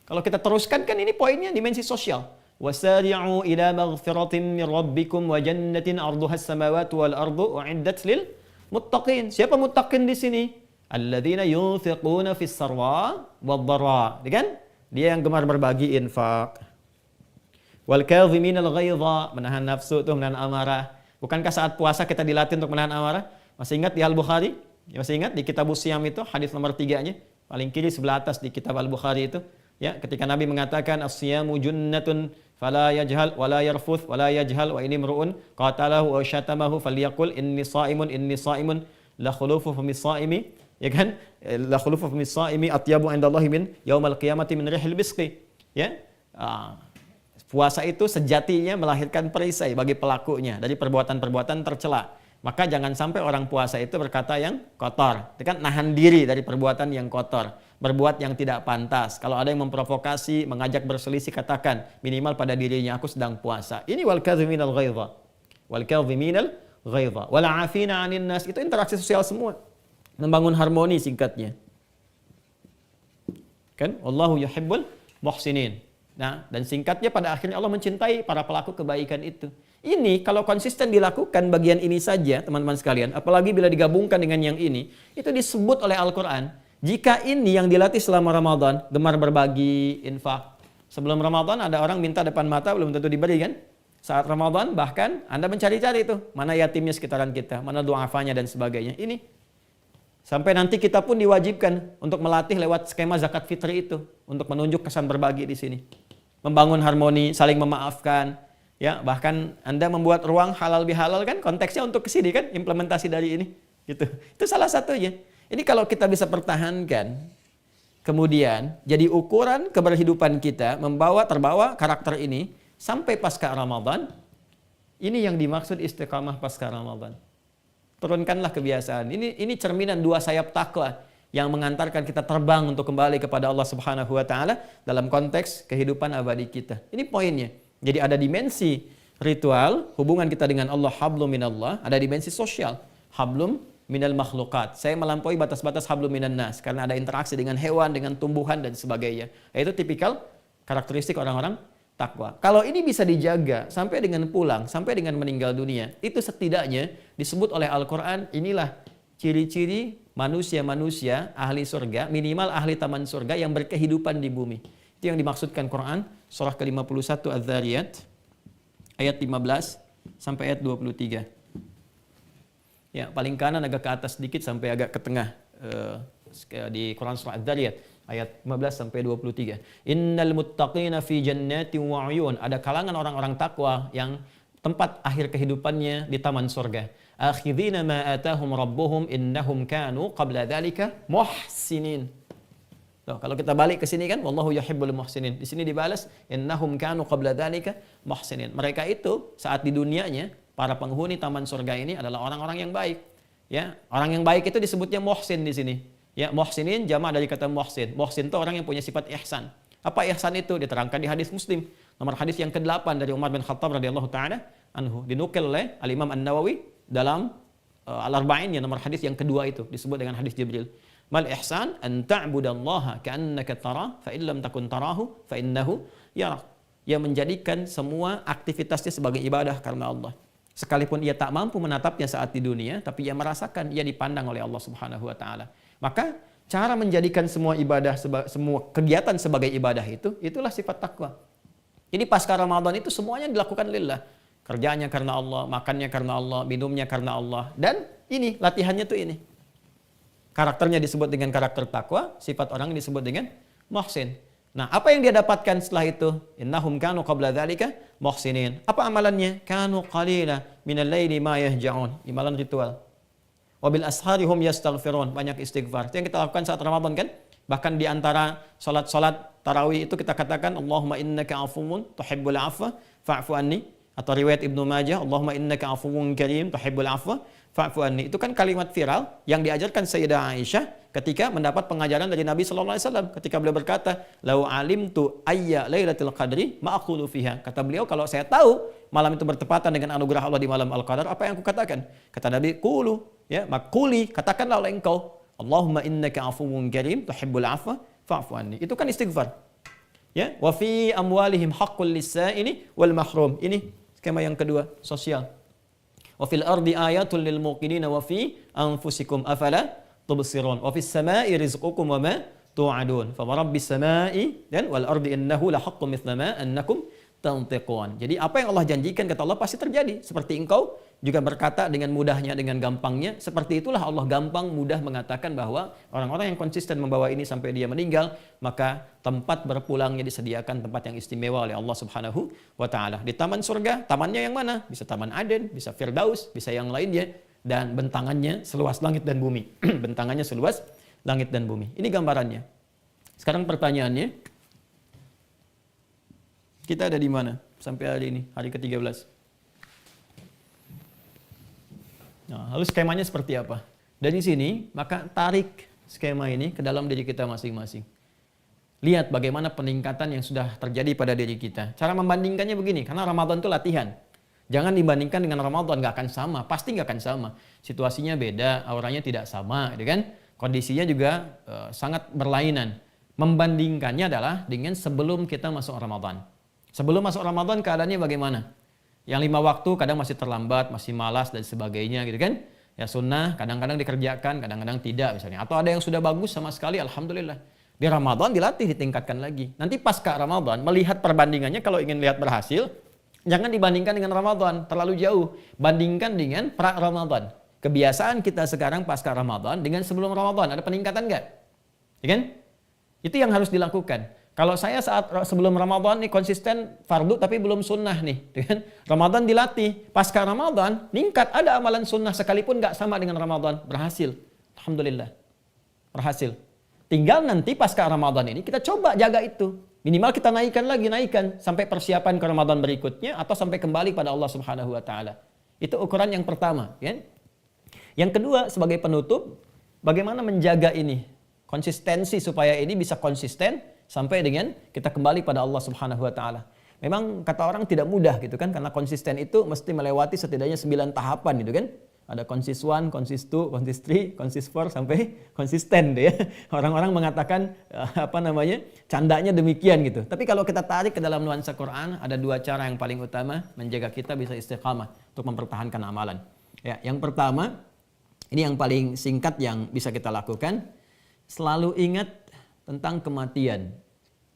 [SPEAKER 2] Kalau kita teruskan kan ini poinnya dimensi sosial. Wasari'u ila maghfiratin min rabbikum wa jannatin 'arduha as-samawati wal ardu u'iddat lil muttaqin. Siapa muttaqin di sini? Alladzina yunfiquna fis sarwa wad dharra. Kan? Dia yang gemar berbagi infak. Wal kadhiminal ghaidha, menahan nafsu tuh, menahan amarah. Bukankah saat puasa kita dilatih untuk menahan amarah? Masih ingat di Al-Bukhari? Masih ingat di kitab Siyam itu hadis nomor 3-nya? Paling kiri sebelah atas di kitab Al-Bukhari itu, ya, ketika Nabi mengatakan as-siyamu junnatun fala yajhal wala yarfuth wala yajhal wa ini mru'un qatalahu wa syatamahu falyaqul inni sha'imun la khulufu famis sha'imi. Ya kan? La khulufu famis sha'imi atyabu 'indallahi min yaumal qiyamati min rihil biski. Ya. Puasa itu sejatinya melahirkan perisai bagi pelakunya dari perbuatan-perbuatan tercela. Maka jangan sampai orang puasa itu berkata yang kotor. Itu kan nahan diri dari perbuatan yang kotor, berbuat yang tidak pantas. Kalau ada yang memprovokasi, mengajak berselisih, katakan minimal pada dirinya, aku sedang puasa. Ini wal kadhiminal ghaidha. Wal kadhiminal ghaidha. Wal 'afina 'anil nas. Itu interaksi sosial semua. Membangun harmoni singkatnya. Kan? Wallahu yuhibbul muhsinin. Nah, dan singkatnya pada akhirnya Allah mencintai para pelaku kebaikan itu. Ini kalau konsisten dilakukan bagian ini saja, teman-teman sekalian, apalagi bila digabungkan dengan yang ini, itu disebut oleh Al-Quran. Jika ini yang dilatih selama Ramadan, gemar berbagi, infak. Sebelum Ramadan ada orang minta depan mata, belum tentu diberi kan? Saat Ramadan bahkan Anda mencari-cari itu, mana yatimnya sekitaran kita, mana du'afanya dan sebagainya. Ini. Sampai nanti kita pun diwajibkan untuk melatih lewat skema zakat fitri itu, untuk menunjuk kesan berbagi di sini. Membangun harmoni, saling memaafkan. Ya, bahkan Anda membuat ruang halal bihalal kan, konteksnya untuk ke sini kan, implementasi dari ini. Gitu. Itu salah satunya. Ini kalau kita bisa pertahankan, kemudian jadi ukuran keberhidupan kita, terbawa karakter ini sampai pasca Ramadan, ini yang dimaksud istiqamah pasca Ramadan. Turunkanlah kebiasaan. Ini cerminan 2 sayap takwa yang mengantarkan kita terbang untuk kembali kepada Allah Subhanahu wa taala dalam konteks kehidupan abadi kita. Ini poinnya. Jadi ada dimensi ritual, hubungan kita dengan Allah, hablum minallah, ada dimensi sosial, hablum minal makhluqat. Saya melampaui batas-batas hablum minan nas karena ada interaksi dengan hewan, dengan tumbuhan dan sebagainya. Itu tipikal karakteristik orang-orang takwa. Kalau ini bisa dijaga sampai dengan pulang, sampai dengan meninggal dunia, itu setidaknya disebut oleh Al-Quran, inilah ciri-ciri manusia-manusia ahli surga, minimal ahli taman surga yang berkehidupan di bumi. Itu yang dimaksudkan Quran, surah ke-51 Az-Zariyat, ayat 15 sampai ayat 23. Ya, paling kanan agak ke atas sedikit sampai agak ke tengah di Quran surah Az-Zariyat. Ayat 15 sampai 23. Innal muttaqina fi jannatin wa 'uyun. Ada kalangan orang-orang takwa yang tempat akhir kehidupannya di taman surga. Akhidhina ma atahum rabbuhum innahum kanu qabla dzalika muhsinin. Tuh, kalau kita balik ke sini kan, wallahu yuhibbul muhsinin. Di sini dibalas, innahum kanu qabla dzalika muhsinin. Mereka itu saat di dunianya, para penghuni taman surga ini adalah orang-orang yang baik. Ya, orang yang baik itu disebutnya muhsin di sini. Ya, muhsinin jamak dari kata muhsin. Muhsin itu orang yang punya sifat ihsan. Apa ihsan itu? Diterangkan di hadis Muslim. Nomor hadis yang ke-8 dari Umar bin Khattab radhiyallahu taala anhu. Dinukil oleh Al-Imam An-Nawawi dalam Al-Arba'in, ya, nomor hadis yang kedua itu disebut dengan hadis Jibril. Mal ihsan an ta'budallaha ka'annaka tara fa in lam takun tarahu fa innahu yarak. Ia menjadikan semua aktivitasnya sebagai ibadah karena Allah. Sekalipun ia tak mampu menatapnya saat di dunia, tapi ia merasakan ia dipandang oleh Allah Subhanahu wa taala. Maka cara menjadikan semua ibadah, semua kegiatan sebagai ibadah itulah sifat takwa. Jadi pasca Ramadan itu semuanya dilakukan lillah. Kerjanya karena Allah, makannya karena Allah, minumnya karena Allah. Dan ini latihannya tuh ini. Karakternya disebut dengan karakter takwa, sifat orang disebut dengan muhsin. Nah, apa yang dia dapatkan setelah itu? Innahum kanu qabla dzalika muhsinin. Apa amalannya? Kanu qalila minal laili ma yahja'un. Amalan ritual. Wabil ashari hum yastaghfirun. Banyak istighfar. Itu yang kita lakukan saat Ramadan kan? Bahkan di antara salat-salat tarawih itu kita katakan Allahumma innaka afuwun tuhibbul afwa fa'fu anni. Atau riwayat Ibnu Majah, Allahumma innaka afuwun karim tuhibbul afwa fa'fu anni. Itu kan kalimat viral yang diajarkan Sayyidah Aisyah ketika mendapat pengajaran dari Nabi sallallahu alaihi wasallam ketika beliau berkata, "Lau alimtu ayya lailatul qadri ma aqulu fiha." Kata beliau, kalau saya tahu malam itu bertepatan dengan anugerah Allah di malam Al-Qadar, apa yang aku katakan? Kata Nabi, "Qulu," ya, makuli, katakanlah oleh engkau, "Allahumma innaka afuwun karim tuhibbul afwa fa'fu anni." Itu kan istighfar. Ya, wa fi amwalihim haqqul lis-sa'ili wal mahrum. Ini skema yang kedua, sosial. Wa fil ardi ayatul lil muqinina wa fi anfusikum afala tubsirun. Wa fis sama'i rizqukum wa ma tu'adun. Fa rabbis sama'i dan wal ardi innahu la haqqun mithla ma annakum tantiqun. Jadi apa yang Allah janjikan kata Allah pasti terjadi. Seperti engkau juga berkata dengan mudahnya, dengan gampangnya. Seperti itulah Allah gampang mudah mengatakan bahwa orang-orang yang konsisten membawa ini sampai dia meninggal, maka tempat berpulangnya disediakan tempat yang istimewa oleh Allah Subhanahu wa taala. Di taman surga, tamannya yang mana? Bisa Taman Aden, bisa Firdaus, bisa yang lainnya, dan bentangannya seluas langit dan bumi. Bentangannya seluas langit dan bumi. Ini gambarannya. Sekarang pertanyaannya, kita ada di mana sampai hari ini, hari ke-13? Nah, lalu skemanya seperti apa? Dari sini, maka tarik skema ini ke dalam diri kita masing-masing. Lihat bagaimana peningkatan yang sudah terjadi pada diri kita. Cara membandingkannya begini, karena Ramadan itu latihan. Jangan dibandingkan dengan Ramadan, nggak akan sama. Pasti nggak akan sama. Situasinya beda, auranya tidak sama, gitu kan? Kondisinya juga sangat berlainan. Membandingkannya adalah dengan sebelum kita masuk Ramadan. Sebelum masuk Ramadan keadaannya bagaimana? Yang 5 waktu kadang masih terlambat, masih malas dan sebagainya gitu kan. Ya sunnah kadang-kadang dikerjakan, kadang-kadang tidak misalnya. Atau ada yang sudah bagus sama sekali, alhamdulillah. Di Ramadan dilatih, ditingkatkan lagi. Nanti pasca Ramadan melihat perbandingannya, kalau ingin lihat berhasil, jangan dibandingkan dengan Ramadan, terlalu jauh. Bandingkan dengan pra-Ramadan. Kebiasaan kita sekarang pasca Ramadan dengan sebelum Ramadan, ada peningkatan nggak? Ya kan? Itu yang harus dilakukan. Kalau saya saat sebelum Ramadan nih konsisten fardu tapi belum sunnah nih, kan? Ramadan dilatih, pasca Ramadan meningkat, ada amalan sunnah sekalipun nggak sama dengan Ramadan, berhasil, alhamdulillah, berhasil. Tinggal nanti pasca Ramadan ini kita coba jaga itu, minimal kita naikkan sampai persiapan ke Ramadan berikutnya atau sampai kembali pada Allah Subhanahu Wa Taala. Itu ukuran yang pertama, kan? Yang kedua sebagai penutup, bagaimana menjaga ini konsistensi supaya ini bisa konsisten sampai dengan kita kembali pada Allah Subhanahu wa taala. Memang kata orang tidak mudah gitu kan, karena konsisten itu mesti melewati setidaknya 9 tahapan gitu kan. Ada konsis 1, konsis 2, konsis 3, konsis 4 sampai konsisten deh ya. Orang-orang mengatakan candanya demikian gitu. Tapi kalau kita tarik ke dalam nuansa Quran, ada 2 cara yang paling utama menjaga kita bisa istiqamah untuk mempertahankan amalan. Ya, yang pertama, ini yang paling singkat yang bisa kita lakukan, selalu ingat tentang kematian.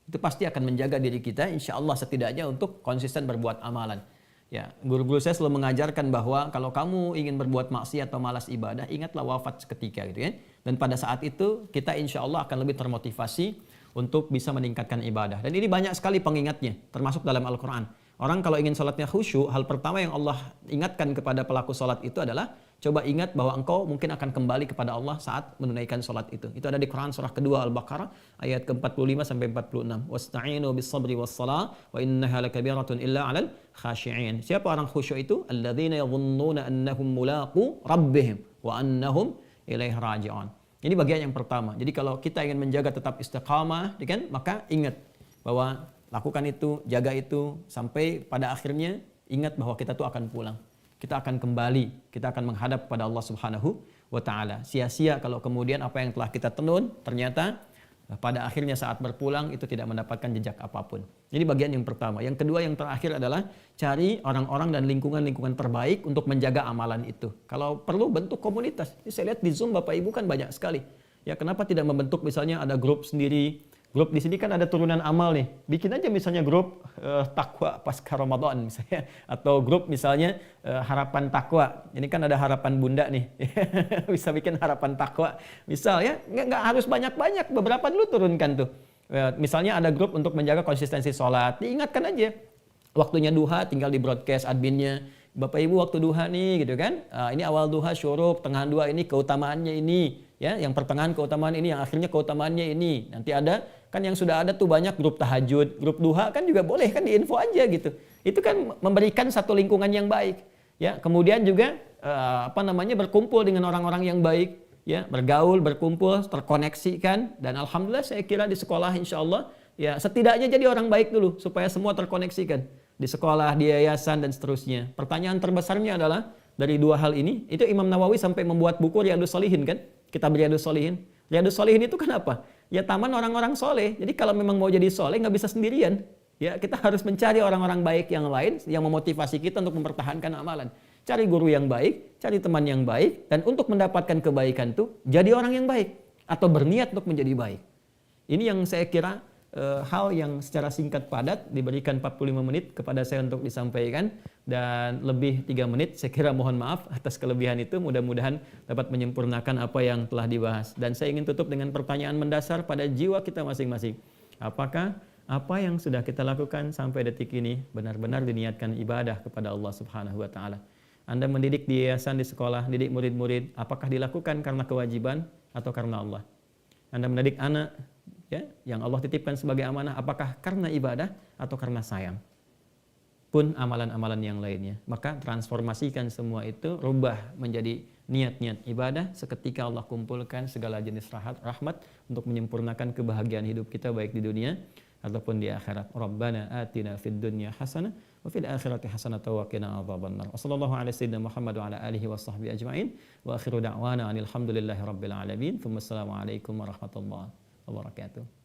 [SPEAKER 2] Itu pasti akan menjaga diri kita insya Allah setidaknya untuk konsisten berbuat amalan. Ya, guru-guru saya selalu mengajarkan bahwa kalau kamu ingin berbuat maksiat atau malas ibadah, ingatlah wafat seketika gitu ya. Dan pada saat itu kita insya Allah akan lebih termotivasi untuk bisa meningkatkan ibadah. Dan ini banyak sekali pengingatnya, termasuk dalam Al-Quran. Orang kalau ingin sholatnya khusyuk, hal pertama yang Allah ingatkan kepada pelaku sholat itu adalah Coba ingat bahwa engkau mungkin akan kembali kepada Allah saat menunaikan sholat itu. Itu ada di Quran surah kedua Al-Baqarah ayat ke-45 sampai 46. Wasta'inu bis-sabri was-shalah wa innaha lakabiratun illa 'alal khashi'in. Siapa orang khusyuk itu? Alladzina yadhunnuna annahum mulaqu rabbihim wa annahum ilaihi raji'un. Ini bagian yang pertama. Jadi kalau kita ingin menjaga tetap istiqamah, kan, maka ingat bahwa lakukan itu, jaga itu sampai pada akhirnya ingat bahwa kita tuh akan pulang. Kita akan kembali, kita akan menghadap pada Allah Subhanahu wa taala. Sia-sia kalau kemudian apa yang telah kita tenun ternyata pada akhirnya saat berpulang itu tidak mendapatkan jejak apapun. Jadi bagian yang pertama. Yang kedua, yang terakhir adalah cari orang-orang dan lingkungan-lingkungan terbaik untuk menjaga amalan itu. Kalau perlu bentuk komunitas. Ini saya lihat di Zoom Bapak Ibu kan banyak sekali. Ya, kenapa tidak membentuk misalnya ada grup sendiri? Grup di sini kan ada turunan amal nih. Bikin aja misalnya grup takwa pasca Ramadan misalnya, atau grup misalnya harapan takwa. Ini kan ada harapan bunda nih. Bisa bikin harapan takwa. Misal ya, nggak harus banyak-banyak, beberapa dulu turunkan tuh. Misalnya ada grup untuk menjaga konsistensi sholat. Diingatkan aja. Waktunya duha tinggal di broadcast adminnya. Bapak Ibu waktu duha nih gitu kan. Ini awal duha syuruk, tengah duha ini keutamaannya ini. Ya, yang pertengahan keutamaan ini, yang akhirnya keutamaannya ini. Nanti ada, kan yang sudah ada tuh banyak grup tahajud, grup duha kan juga boleh kan diinfo aja gitu. Itu kan memberikan satu lingkungan yang baik. Ya, kemudian juga berkumpul dengan orang-orang yang baik, ya, bergaul, berkumpul, terkoneksi kan. Dan alhamdulillah saya kira di sekolah insya Allah ya setidaknya jadi orang baik dulu supaya semua terkoneksikan di sekolah, di yayasan dan seterusnya. Pertanyaan terbesarnya adalah dari dua hal ini, itu Imam Nawawi sampai membuat buku Riyadhus Shalihin kan? Kitab Riyadhus Shalihin. Riyadhus Shalihin itu kenapa? Ya taman orang-orang soleh. Jadi kalau memang mau jadi soleh nggak bisa sendirian. Ya kita harus mencari orang-orang baik yang lain yang memotivasi kita untuk mempertahankan amalan. Cari guru yang baik, cari teman yang baik, dan untuk mendapatkan kebaikan itu jadi orang yang baik atau berniat untuk menjadi baik. Ini yang saya kira hal yang secara singkat padat diberikan 45 menit kepada saya untuk disampaikan, dan lebih 3 menit saya kira mohon maaf atas kelebihan itu. Mudah-mudahan dapat menyempurnakan apa yang telah dibahas, dan saya ingin tutup dengan pertanyaan mendasar pada jiwa kita masing-masing. Apakah apa yang sudah kita lakukan sampai detik ini benar-benar diniatkan ibadah kepada Allah Subhanahu wa taala? Anda mendidik di yayasan, di sekolah, didik murid-murid, apakah dilakukan karena kewajiban atau karena Allah? Anda mendidik anak, ya, yang Allah titipkan sebagai amanah, apakah karena ibadah atau karena sayang? Pun amalan-amalan yang lainnya. Maka transformasikan semua itu, rubah menjadi niat-niat ibadah. Seketika Allah kumpulkan segala jenis rahmat untuk menyempurnakan kebahagiaan hidup kita baik di dunia ataupun di akhirat. Rabbana atina fid dunya hasanah wa fil akhirati hasanah wa qina adzabannar. Wassallallahu ala sayyidina Muhammad wa ala alihi washabbihi ajmain. Wa akhiru da'wana alhamdulillahi rabbil alamin. Wassalamu alaikum warahmatullahi wabarakatuh.